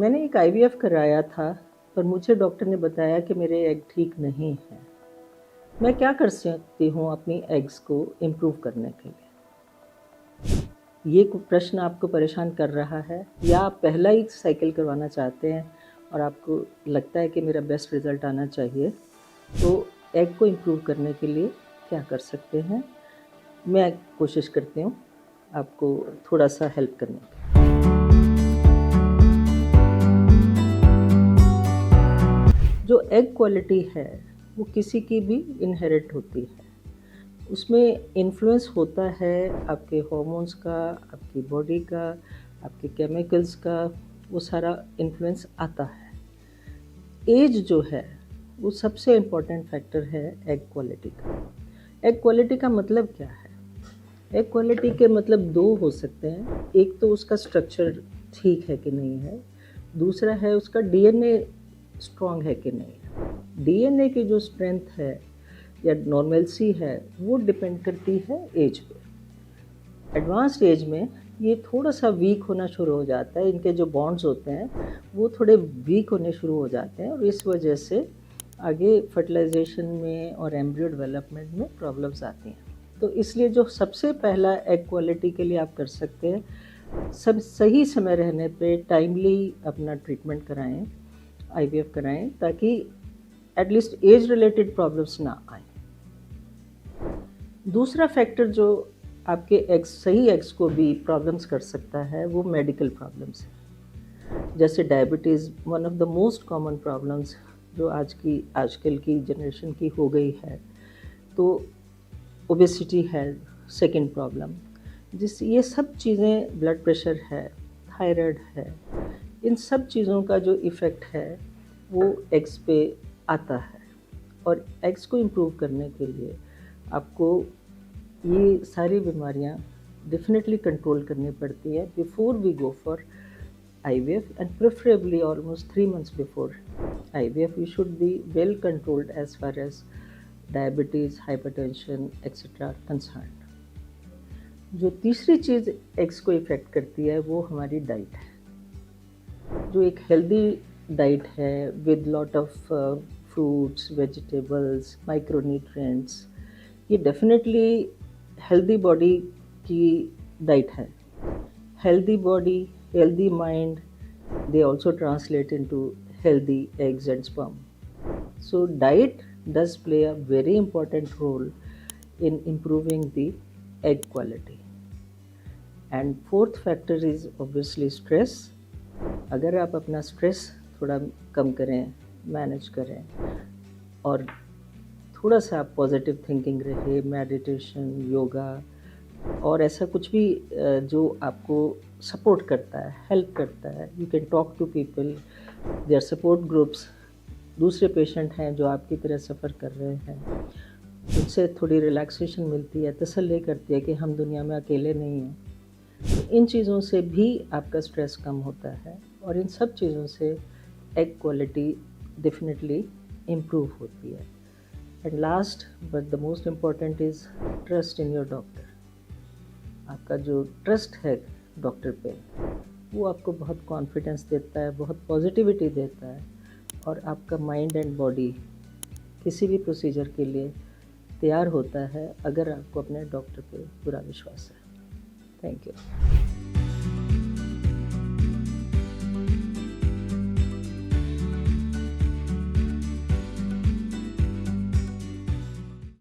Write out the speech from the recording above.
मैंने एक आईवीएफ कराया था, पर मुझे डॉक्टर ने बताया कि मेरे एग ठीक नहीं हैं। मैं क्या कर सकती हूँ अपनी एग्स को इम्प्रूव करने के लिए? ये प्रश्न आपको परेशान कर रहा है या आप पहला ही साइकिल करवाना चाहते हैं और आपको लगता है कि मेरा बेस्ट रिज़ल्ट आना चाहिए, तो एग को इम्प्रूव करने के लिए क्या कर सकते हैं? मैं कोशिश करती हूँ आपको थोड़ा-सा हेल्प करने की। जो एग क्वालिटी है, वो किसी की भी इनहेरिट होती है। उसमें इन्फ्लुएंस होता है आपके हॉर्मोन्स का, आपकी बॉडी का, आपके केमिकल्स का, वो सारा इन्फ्लुएंस आता है। एज जो है, वो सबसे इम्पोर्टेंट फैक्टर है एग क्वालिटी का। एग क्वालिटी का मतलब क्या है? एग क्वालिटी के मतलब 2 हो सकते हैं। एक तो उसका स्ट्रक्चर ठीक है कि नहीं है, दूसरा है उसका डीएनए स्ट्रॉन्ग है कि नहीं है। डीएनए की जो स्ट्रेंथ है या नॉर्मलसी है, वो डिपेंड करती है एज पे। एडवांस्ड एज में ये थोड़ा-सा वीक होना शुरू हो जाता है, इनके जो बॉन्ड्स होते हैं, वो थोड़े वीक होने शुरू हो जाते हैं और इस वजह से आगे फर्टिलाइज़ेशन में और एम्ब्रियो डेवलपमेंट में प्रॉब्लम्स आती हैं। तो इसलिए जो सबसे पहला एग क्वालिटी के लिए आप कर सकते हैं, सब सही समय रहने पे टाइमली अपना ट्रीटमेंट कराएँ, आईवीएफ कराएँ, ताकि एटलीस्ट एज रिलेटेड प्रॉब्लम्स ना आएँ। दूसरा फैक्टर जो आपके एग्स सही एग्स को भी प्रॉब्लम्स कर सकता है, वो मेडिकल प्रॉब्लम्स है। जैसे diabetes one of the most common problems जो आजकल की जनरेशन की हो गई है। तो ओबेसिटी है सेकंड प्रॉब्लम, ये सब चीज़ें, ब्लड प्रेशर है, थायराइड है, इन सब चीज़ों का जो इफ़ेक्ट है वो एग्स पे आता है। और एग्स को इम्प्रूव करने के लिए आपको ये सारी बीमारियां डेफिनेटली कंट्रोल करनी पड़ती है before we go for IVF, and preferably almost 3 months before IVF you should be well controlled as far as diabetes, hypertension etc. are concerned. जो तीसरी चीज़ एग्स को इफ़ेक्ट करती है वो हमारी डाइट है। जो एक हेल्दी डाइट है with lot of fruits, vegetables, micronutrients, ये डेफिनेटली हेल्दी बॉडी की डाइट है। Healthy body, healthy mind, they also translate into healthy eggs and sperm. So diet does play a very important role in improving the egg quality. And fourth factor is obviously stress. अगर आप अपना stress थोड़ा कम करें, manage करें और थोड़ा सा आप पॉजिटिव थिंकिंग रहे, मेडिटेशन, योगा और ऐसा कुछ भी जो आपको सपोर्ट करता है, हेल्प करता है, you can talk to people, there support groups, दूसरे पेशेंट हैं जो आपकी तरह सफ़र कर रहे हैं, उससे थोड़ी रिलैक्सेशन मिलती है, तसल्ली करती है कि हम दुनिया में अकेले नहीं हैं। तो इन चीज़ों से भी आपका स्ट्रेस कम होता है और इन सब चीज़ों से एग क्वालिटी डेफिनेटली इम्प्रूव होती है। And last but the most important is trust in your doctor. आपका जो ट्रस्ट है डॉक्टर पे, वो आपको बहुत कॉन्फिडेंस देता है, बहुत पॉजिटिविटी देता है और आपका माइंड एंड बॉडी किसी भी प्रोसीजर के लिए तैयार होता है अगर आपको अपने डॉक्टर पे पूरा विश्वास है। Thank you.